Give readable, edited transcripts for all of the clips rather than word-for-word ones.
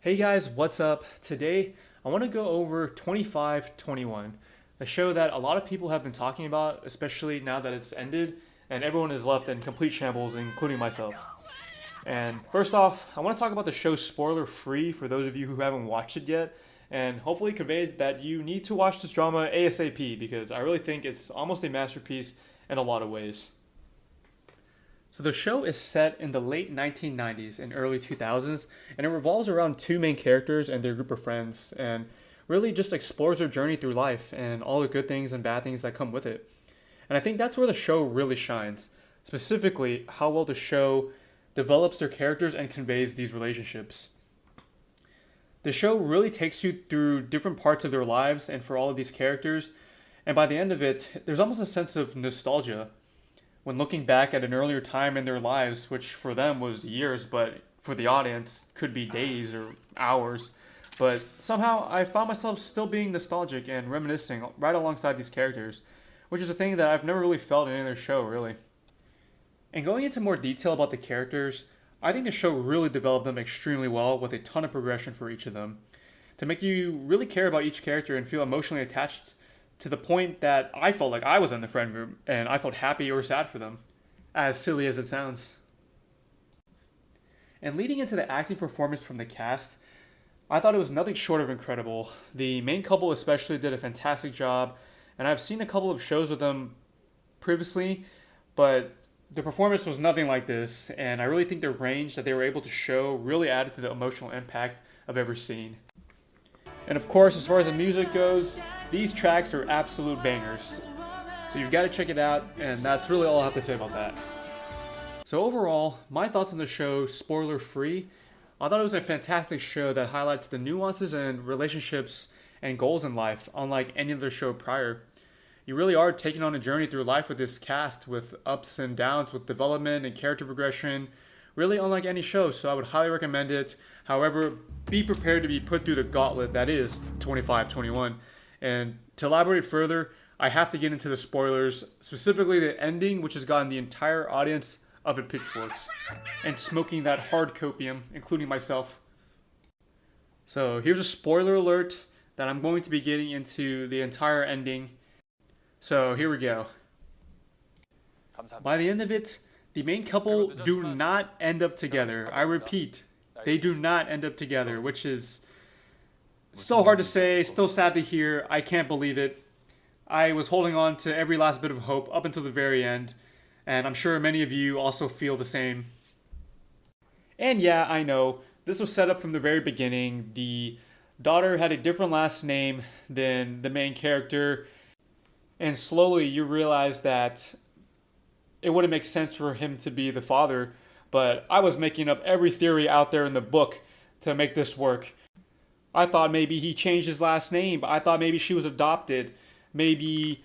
Hey guys, what's up? Today I want to go over 2521, a show that a lot of people have been talking about, especially now that it's ended and everyone is left in complete shambles, including myself. And first off, I want to talk about the show spoiler free for those of you who haven't watched it yet, and hopefully convey that you need to watch this drama ASAP because I really think it's almost a masterpiece in a lot of ways. So the show is set in the late 1990s and early 2000s, and it revolves around two main characters and their group of friends, and really just explores their journey through life and all the good things and bad things that come with it. And I think that's where the show really shines, specifically how well the show develops their characters and conveys these relationships. The show really takes you through different parts of their lives and for all of these characters, and by the end of it, there's almost a sense of nostalgia when looking back at an earlier time in their lives, which for them was years, but for the audience could be days or hours. But somehow I found myself still being nostalgic and reminiscing right alongside these characters, which is a thing that I've never really felt in any other show, really. And going into more detail about the characters, I think the show really developed them extremely well with a ton of progression for each of them to make you really care about each character and feel emotionally attached to the point that I felt like I was in the friend group and I felt happy or sad for them, as silly as it sounds. And leading into the acting performance from the cast, I thought it was nothing short of incredible. The main couple especially did a fantastic job, and I've seen a couple of shows with them previously, but the performance was nothing like this, and I really think the range that they were able to show really added to the emotional impact of every scene. And of course, as far as the music goes, these tracks are absolute bangers. So you've got to check it out, and that's really all I have to say about that. So overall, my thoughts on the show, spoiler free, I thought it was a fantastic show that highlights the nuances and relationships and goals in life, unlike any other show prior. You really are taking on a journey through life with this cast, with ups and downs, with development and character progression, really unlike any show, so I would highly recommend it. However, be prepared to be put through the gauntlet that is 2521. And to elaborate further, I have to get into the spoilers, specifically the ending, which has gotten the entire audience up in pitchforks and smoking that hard copium, including myself. So here's a spoiler alert that I'm going to be getting into the entire ending. So here we go. By the end of it, the main couple do not end up together. I repeat, they do not end up together, which is still hard to say, still sad to hear. I can't believe it. I was holding on to every last bit of hope up until the very end, and I'm sure many of you also feel the same. And yeah, I know, this was set up from the very beginning. The daughter had a different last name than the main character, and slowly you realize that it wouldn't make sense for him to be the father, but I was making up every theory out there in the book to make this work. I thought maybe he changed his last name. I thought maybe she was adopted. Maybe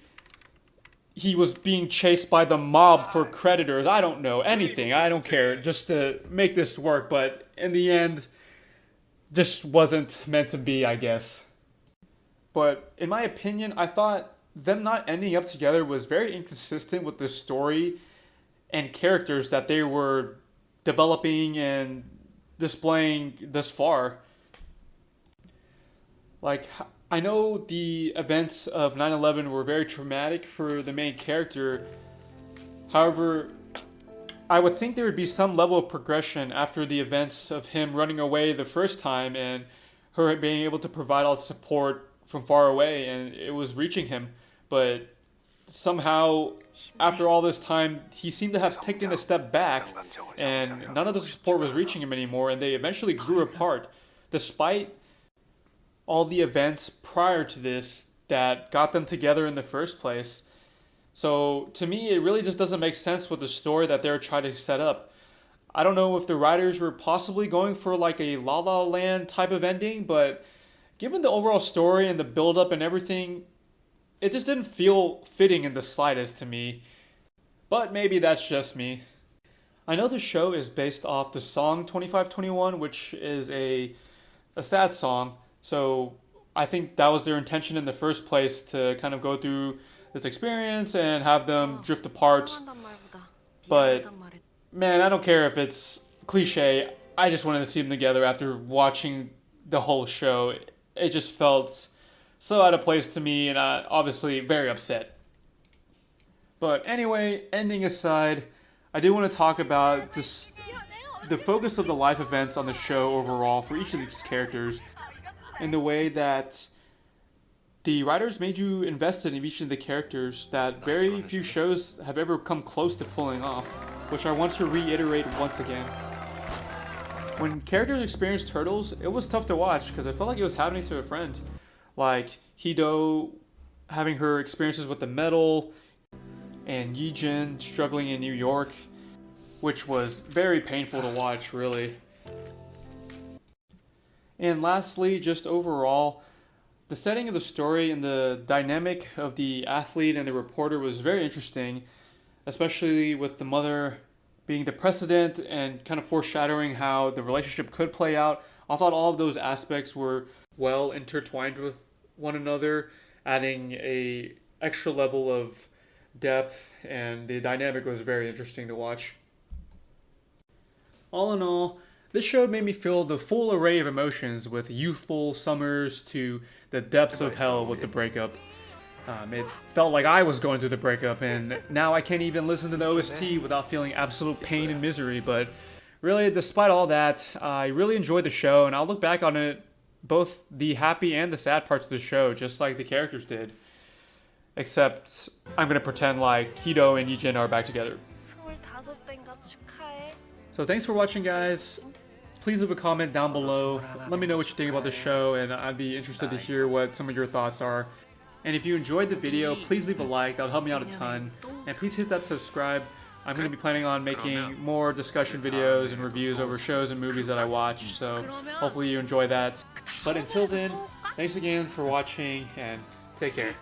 he was being chased by the mob for creditors. I don't know. Anything. I don't care. Just to make this work. But in the end, just wasn't meant to be, I guess. But in my opinion, I thought them not ending up together was very inconsistent with the story and characters that they were developing and displaying this far. Like, I know the events of 9/11 were very traumatic for the main character. However, I would think there would be some level of progression after the events of him running away the first time and her being able to provide all the support from far away and it was reaching him. But somehow, after all this time, he seemed to have taken a step back and none of the support was reaching him anymore and they eventually grew apart despite all the events prior to this that got them together in the first place. So to me, it really just doesn't make sense with the story that they're trying to set up. I don't know if the writers were possibly going for like a La La Land type of ending, but given the overall story and the build up and everything, it just didn't feel fitting in the slightest to me. But maybe that's just me. I know the show is based off the song 2521, which is a sad song. So I think that was their intention in the first place to kind of go through this experience and have them drift apart. But man, I don't care if it's cliche. I just wanted to see them together after watching the whole show. It just felt so out of place to me, and obviously very upset. But anyway, ending aside, I do want to talk about this, the focus of the life events on the show overall for each of these characters, in the way that the writers made you invested in each of the characters that very few shows have ever come close to pulling off, which I want to reiterate once again. When characters experienced hurdles, it was tough to watch because I felt like it was happening to a friend. Like Hido having her experiences with the metal, and Yijin struggling in New York, which was very painful to watch, really. And lastly, just overall, the setting of the story and the dynamic of the athlete and the reporter was very interesting, especially with the mother being the precedent and kind of foreshadowing how the relationship could play out. I thought all of those aspects were well intertwined with one another, adding a extra level of depth, and the dynamic was very interesting to watch. All in all, this show made me feel the full array of emotions, with youthful summers to the depths of hell with the breakup. It felt like I was going through the breakup, and now I can't even listen to the OST without feeling absolute pain and misery. But really, despite all that, I really enjoyed the show, and I'll look back on it, both the happy and the sad parts of the show, just like the characters did. Except I'm going to pretend like Hido and Yijin are back together. So thanks for watching, guys. Please leave a comment down below. Let me know what you think about the show, and I'd be interested to hear what some of your thoughts are. And if you enjoyed the video, please leave a like. That'll help me out a ton. And please hit that subscribe. I'm going to be planning on making more discussion videos and reviews over shows and movies that I watch, so hopefully you enjoy that. But until then, thanks again for watching, and take care.